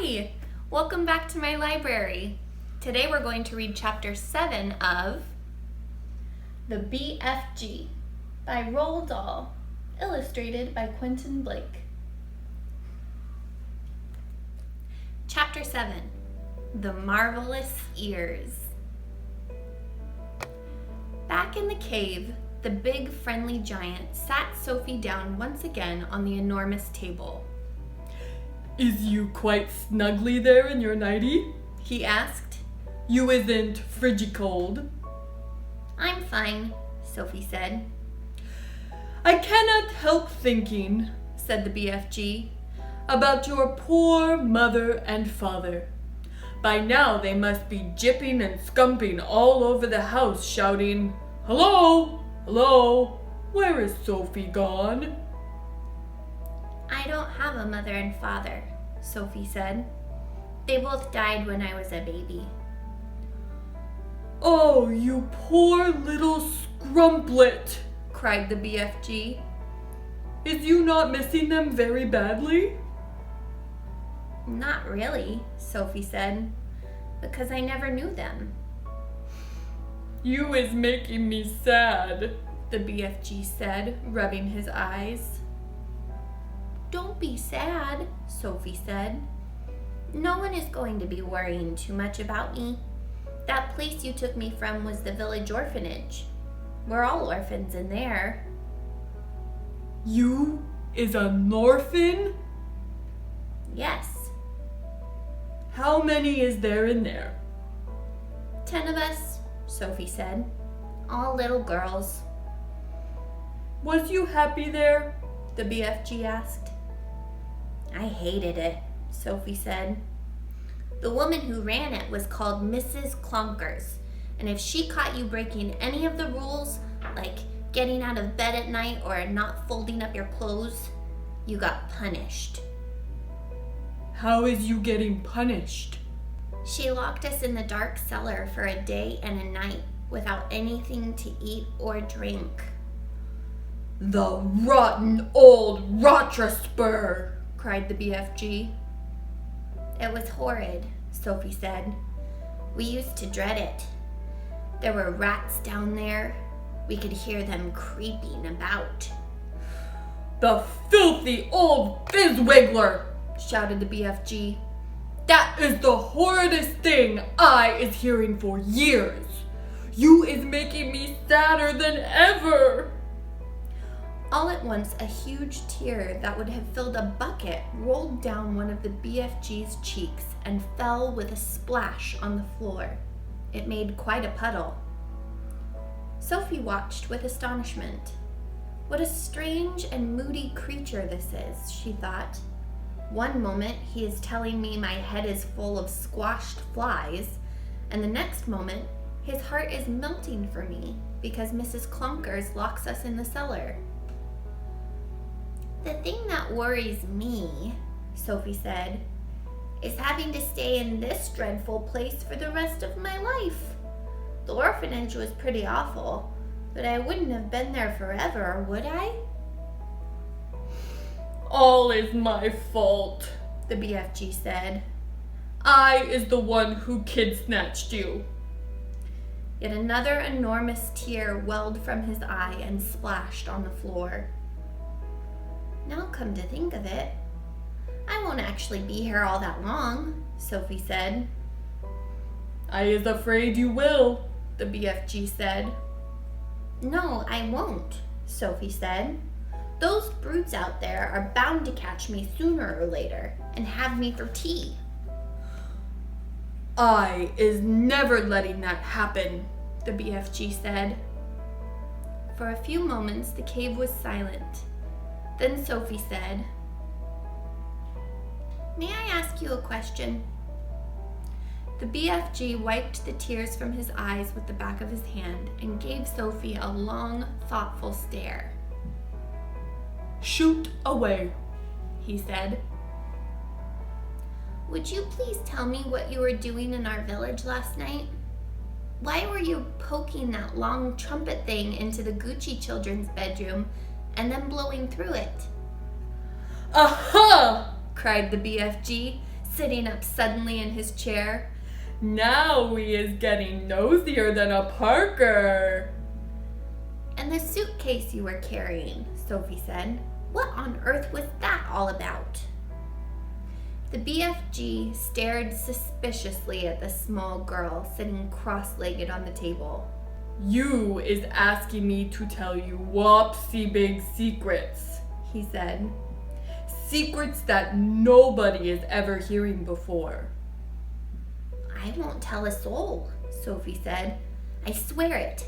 Hi! Welcome back to my library. Today we're going to read Chapter 7 of The BFG by Roald Dahl, illustrated by Quentin Blake. Chapter 7, The Marvelous Ears. Back in the cave, the big friendly giant sat Sophie down once again on the enormous table. "Is you quite snugly there in your nightie?" he asked. "You isn't friggy cold?" "I'm fine," Sophie said. "I cannot help thinking," said the BFG, "about your poor mother and father. By now they must be jipping and scumping all over the house, shouting, 'Hello! Hello! Where is Sophie gone?'" "I don't have a mother and father," Sophie said. "They both died when I was a baby." "Oh, you poor little scrumplet!" cried the BFG. "Is you not missing them very badly?" "Not really," Sophie said, "because I never knew them." "You is making me sad," the BFG said, rubbing his eyes. "Don't be sad," Sophie said. "No one is going to be worrying too much about me. That place you took me from was the village orphanage. We're all orphans in there." "You is an orphan?" "Yes, "How many is there in there?" 10 of us," Sophie said. "All little girls." "Was you happy there?" the BFG asked. "I hated it," Sophie said. "The woman who ran it was called Mrs. Clonkers, and if she caught you breaking any of the rules, like getting out of bed at night or not folding up your clothes, you got punished." "How is you getting punished?" "She locked us in the dark cellar for a day and a night without anything to eat or drink." "The rotten old Rotrespur!" cried the BFG. "It was horrid," Sophie said. "We used to dread it. There were rats down there. We could hear them creeping about." "The filthy old fizzwiggler!" shouted the BFG. "That is the horridest thing I is hearing for years. You is making me sadder than ever." All at once, a huge tear that would have filled a bucket rolled down one of the BFG's cheeks and fell with a splash on the floor. It made quite a puddle. Sophie watched with astonishment. "What a strange and moody creature this is," she thought. "One moment he is telling me my head is full of squashed flies, and the next moment his heart is melting for me because Mrs. Clonkers locks us in the cellar." "The thing that worries me," Sophie said, "is having to stay in this dreadful place for the rest of my life. The orphanage was pretty awful, but I wouldn't have been there forever, would I?" "All is my fault," the BFG said. "I is the one who kid-snatched you." Yet another enormous tear welled from his eye and splashed on the floor. "Now come to think of it, I won't actually be here all that long," Sophie said. "I is afraid you will," the BFG said. "No, I won't," Sophie said. "Those brutes out there are bound to catch me sooner or later and have me for tea." "I is never letting that happen," the BFG said. For a few moments the cave was silent. Then Sophie said, "May I ask you a question?" The BFG wiped the tears from his eyes with the back of his hand and gave Sophie a long, thoughtful stare. "Shoot away," he said. "Would you please tell me what you were doing in our village last night? Why were you poking that long trumpet thing into the Gucci children's bedroom and then blowing through it?" "Aha!" cried the BFG. sitting up suddenly in his chair. Now he is getting nosier than a Parker. And the suitcase you were carrying, Sophie said. What on earth was that all about? The BFG stared suspiciously at the small girl sitting cross-legged on the table. You is asking me to tell you whoopsie big secrets, he said. Secrets that nobody is ever hearing before. I won't tell a soul, Sophie said. I swear it.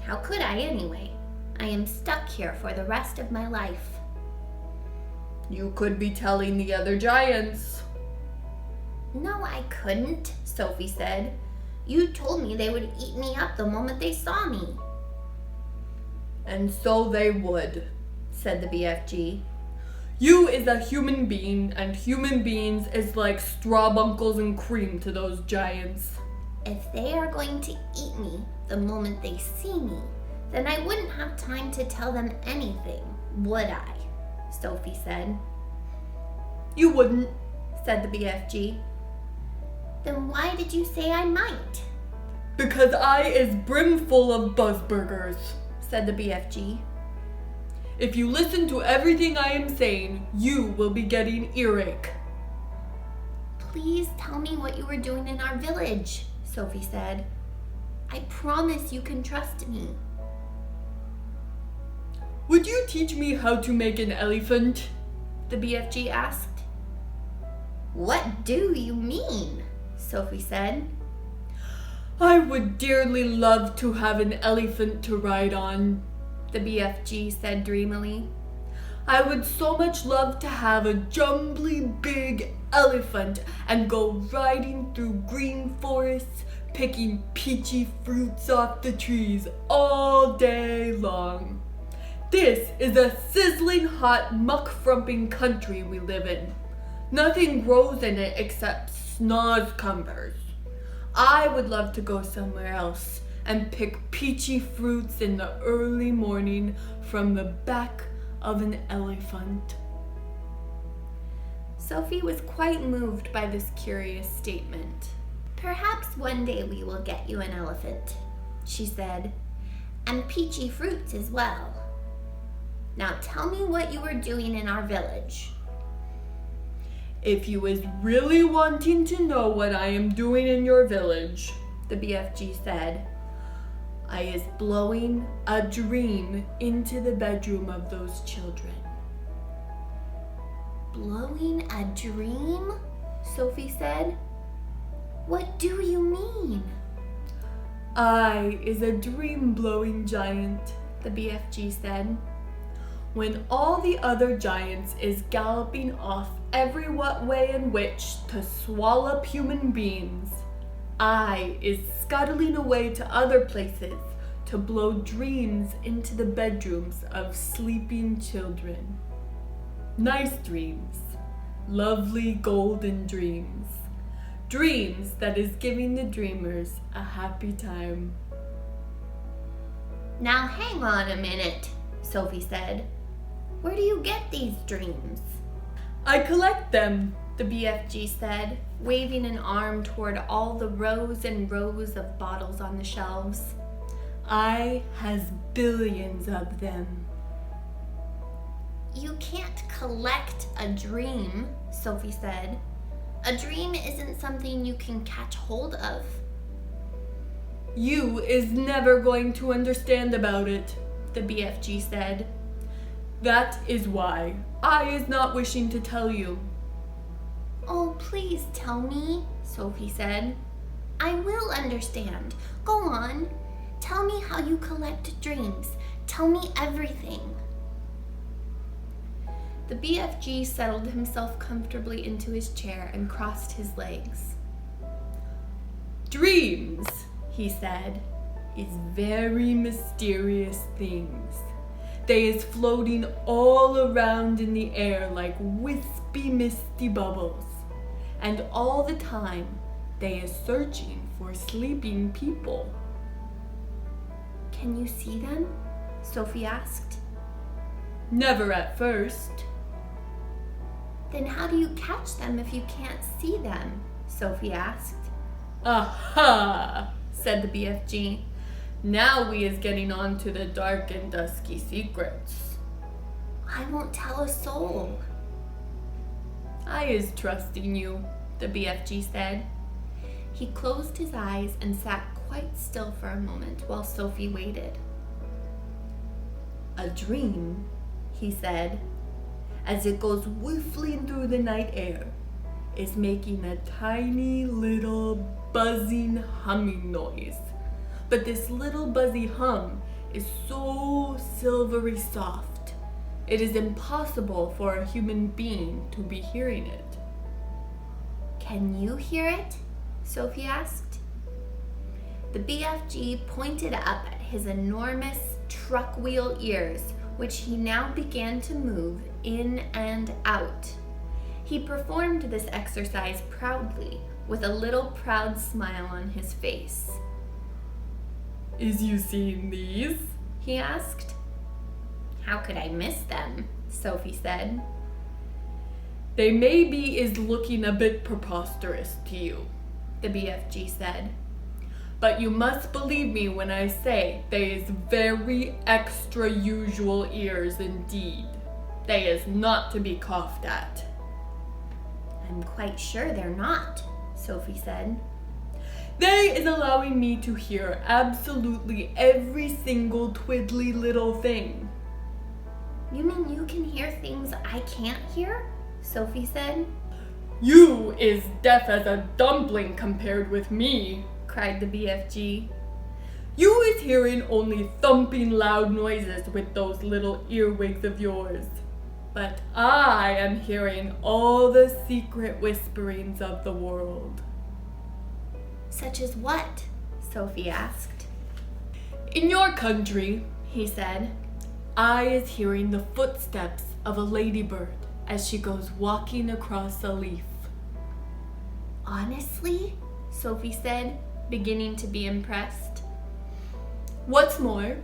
How could I anyway? I am stuck here for the rest of my life. You could be telling the other giants. No, I couldn't, Sophie said. You told me they would eat me up the moment they saw me. And so they would, said the BFG. You is a human being, and human beings is like straw bunkles and cream to those giants. If they are going to eat me the moment they see me, then I wouldn't have time to tell them anything, would I? Sophie said. You wouldn't, said the BFG. Then why did you say I might? Because I is brimful of buzzburgers, said the BFG. If you listen to everything I am saying, you will be getting earache. Please tell me what you were doing in our village, Sophie said. I promise you can trust me. Would you teach me how to make an elephant? The BFG asked. What do you mean? Sophie said. I would dearly love to have an elephant to ride on, the BFG said dreamily. I would so much love to have a jumbly big elephant and go riding through green forests, picking peachy fruits off the trees all day long. This is a sizzling hot muck-frumping country we live in. Nothing grows in it except snozcumbers. I would love to go somewhere else and pick peachy fruits in the early morning from the back of an elephant. Sophie was quite moved by this curious statement. Perhaps one day we will get you an elephant, she said, and peachy fruits as well. Now tell me what you were doing in our village. If you is really wanting to know what I am doing in your village, the BFG said, I is blowing a dream into the bedroom of those children. Blowing a dream? Sophie said. What do you mean? I is a dream-blowing giant, the BFG said. When all the other giants is galloping off every what way and which to swallow up human beings, I is scuttling away to other places to blow dreams into the bedrooms of sleeping children. Nice dreams, lovely golden dreams, dreams that is giving the dreamers a happy time. Now hang on a minute, Sophie said. Where do you get these dreams? I collect them, the BFG said, waving an arm toward all the rows and rows of bottles on the shelves. I has billions of them. You can't collect a dream, Sophie said. A dream isn't something you can catch hold of. You is never going to understand about it, the BFG said. That is why I is not wishing to tell you. Oh, please tell me, Sophie said. I will understand. Go on. Tell me how you collect dreams. Tell me everything. The BFG settled himself comfortably into his chair and crossed his legs. Dreams, he said, is very mysterious things. They is floating all around in the air like wispy, misty bubbles. And all the time, they is searching for sleeping people. Can you see them? Sophie asked. Never at first. Then how do you catch them if you can't see them? Sophie asked. Aha, said the BFG. Now we is getting on to the dark and dusky secrets. I won't tell a soul. I is trusting you, the BFG said. He closed his eyes and sat quite still for a moment while Sophie waited. A dream, he said, as it goes whiffling through the night air, is making a tiny little buzzing humming noise. But this little buzzy hum is so silvery soft, it is impossible for a human being to be hearing it. Can you hear it? Sophie asked. The BFG pointed up at his enormous truck wheel ears, which he now began to move in and out. He performed this exercise proudly, with a little proud smile on his face. Is you seeing these? He asked. How could I miss them? Sophie said. They maybe is looking a bit preposterous to you, the BFG said. But you must believe me when I say they is very extra usual ears indeed. They is not to be coughed at. I'm quite sure they're not, Sophie said. They is allowing me to hear absolutely every single twiddly little thing. You mean you can hear things I can't hear? Sophie said. You is deaf as a dumpling compared with me, cried the BFG. You is hearing only thumping loud noises with those little earwigs of yours. But I am hearing all the secret whisperings of the world. Such as what? Sophie asked. In your country, he said, I is hearing the footsteps of a ladybird as she goes walking across a leaf. Honestly? Sophie said, beginning to be impressed. What's more,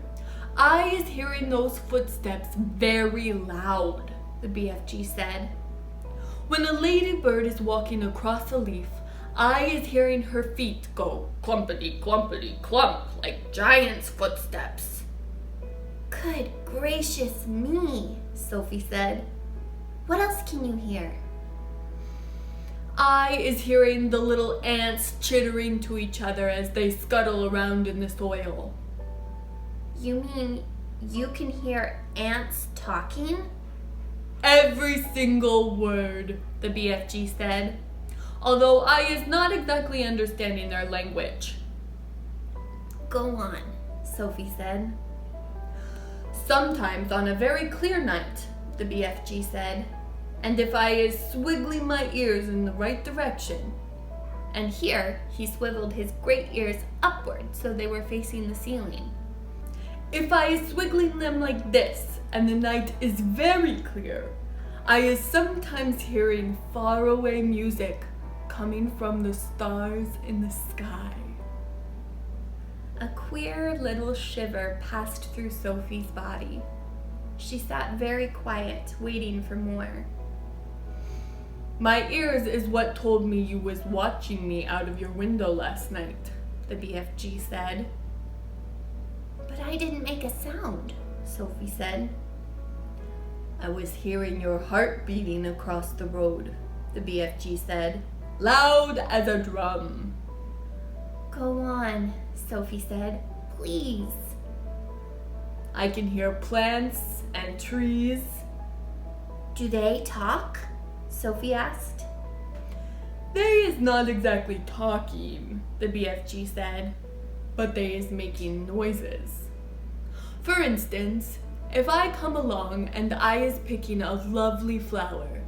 I is hearing those footsteps very loud, the BFG said. When a ladybird is walking across a leaf, I is hearing her feet go clumpity clumpity clump like giant's footsteps. Good gracious me, Sophie said. What else can you hear? I is hearing the little ants chittering to each other as they scuttle around in the soil. You mean you can hear ants talking? Every single word, the BFG said, although I is not exactly understanding their language. Go on, Sophie said. Sometimes on a very clear night, the BFG said, and if I is swiggling my ears in the right direction. And here he swiveled his great ears upward so they were facing the ceiling. If I is swiggling them like this, and the night is very clear, I is sometimes hearing faraway music coming from the stars in the sky. A queer little shiver passed through Sophie's body. She sat very quiet, waiting for more. My ears is what told me you was watching me out of your window last night, the BFG said. But I didn't make a sound, Sophie said. I was hearing your heart beating across the road, the BFG said, loud as a drum. Go on, Sophie said, please. I can hear plants and trees. Do they talk? Sophie asked. They is not exactly talking, the BFG said, but they is making noises. For instance, if I come along and I is picking a lovely flower,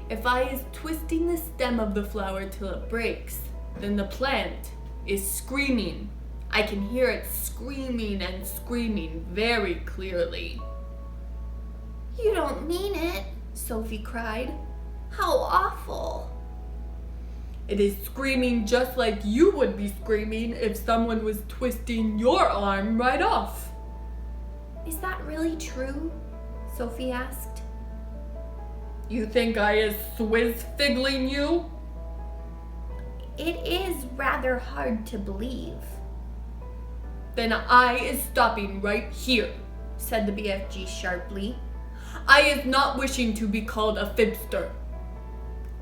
if I is twisting the stem of the flower till it breaks, then the plant is screaming. I can hear it screaming and screaming very clearly. You don't mean it, Sophie cried. How awful. It is screaming just like you would be screaming if someone was twisting your arm right off. Is that really true? Sophie asked. You think I is Swiss-figgling you? It is rather hard to believe. Then I is stopping right here, said the BFG sharply. I is not wishing to be called a fibster.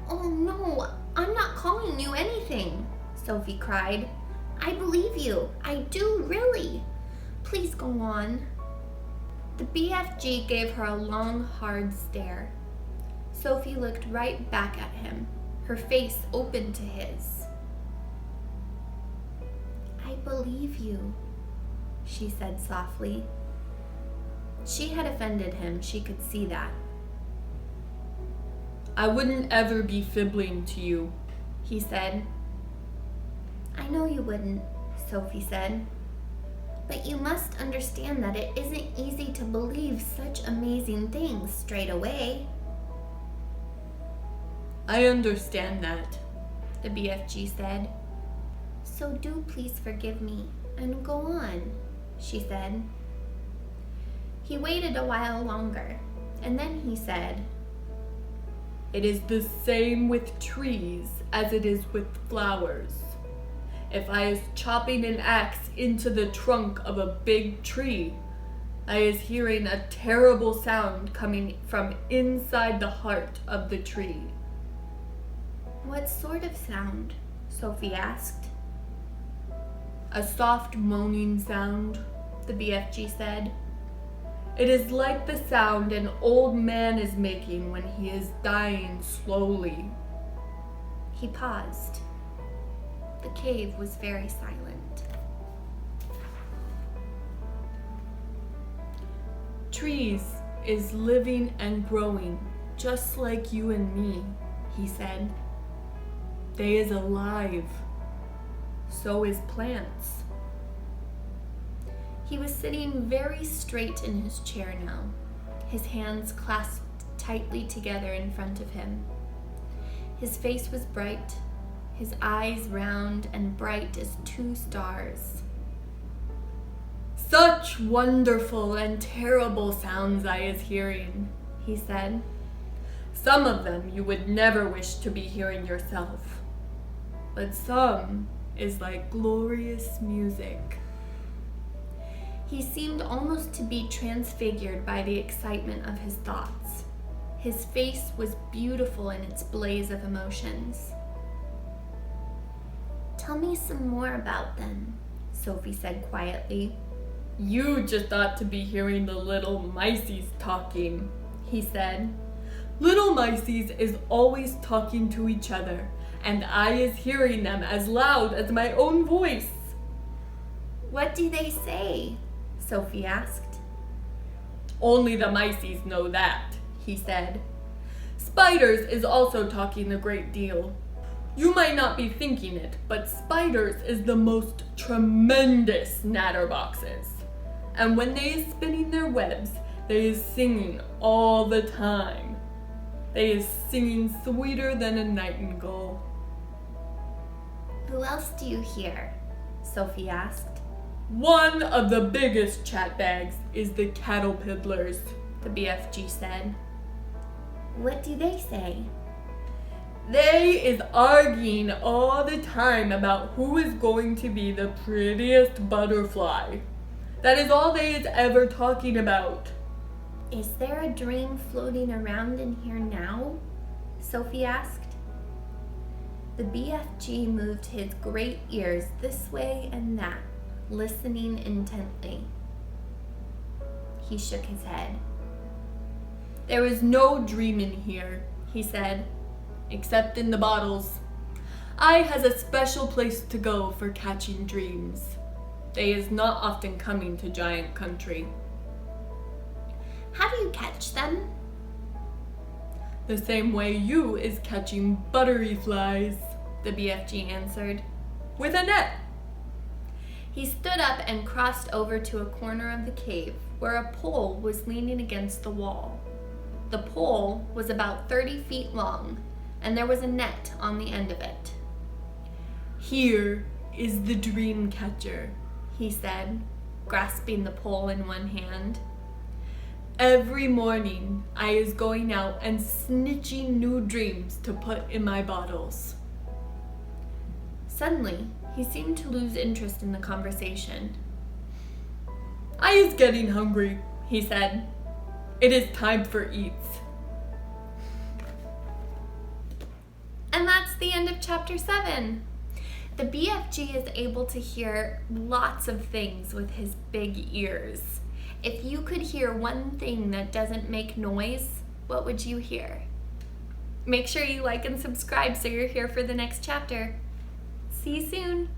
Oh no, I'm not calling you anything, Sophie cried. I believe you. I do really. Please go on. The BFG gave her a long, hard stare. Sophie looked right back at him, her face open to his. I believe you, she said softly. She had offended him, she could see that. I wouldn't ever be fibbling to you, he said. I know you wouldn't, Sophie said. But you must understand that it isn't easy to believe such amazing things straight away. I understand that, the BFG said. So do please forgive me and go on, she said. He waited a while longer, and then he said, It is the same with trees as it is with flowers. If I is chopping an axe into the trunk of a big tree, I is hearing a terrible sound coming from inside the heart of the tree. What sort of sound? Sophie asked. A soft moaning sound, the BFG said. It is like the sound an old man is making when he is dying slowly. He paused. The cave was very silent. Trees is living and growing just like you and me, he said. They is alive. So is plants. He was sitting very straight in his chair now, his hands clasped tightly together in front of him. His face was bright, his eyes round and bright as 2 stars. Such wonderful and terrible sounds I is hearing, he said. Some of them you would never wish to be hearing yourself, but some is like glorious music. He seemed almost to be transfigured by the excitement of his thoughts. His face was beautiful in its blaze of emotions. Tell me some more about them, Sophie said quietly. You just ought to be hearing the little miceys talking, he said. Little miceys is always talking to each other, and I is hearing them as loud as my own voice. What do they say? Sophie asked. Only the miceys know that, he said. Spiders is also talking a great deal. You might not be thinking it, but spiders is the most tremendous natterboxes. And when they is spinning their webs, they is singing all the time. They is singing sweeter than a nightingale. Who else do you hear? Sophie asked. One of the biggest chatbags is the caterpillars, the BFG said. What do they say? They is arguing all the time about who is going to be the prettiest butterfly. That is all they is ever talking about. Is there a dream floating around in here now? Sophie asked. The BFG moved his great ears this way and that, listening intently. He shook his head. There is no dream in here, he said, except in the bottles. I has a special place to go for catching dreams. They is not often coming to Giant Country. How do you catch them? The same way you is catching buttery flies, the BFG answered. With a net. He stood up and crossed over to a corner of the cave where a pole was leaning against the wall. The pole was about 30 feet long, and there was a net on the end of it. Here is the dream catcher, he said, grasping the pole in one hand. Every morning, I is going out and snitching new dreams to put in my bottles. Suddenly, he seemed to lose interest in the conversation. I is getting hungry, he said. It is time for eats. And that's the end of chapter 7. The BFG is able to hear lots of things with his big ears. If you could hear one thing that doesn't make noise, what would you hear? Make sure you like and subscribe so you're here for the next chapter. See you soon.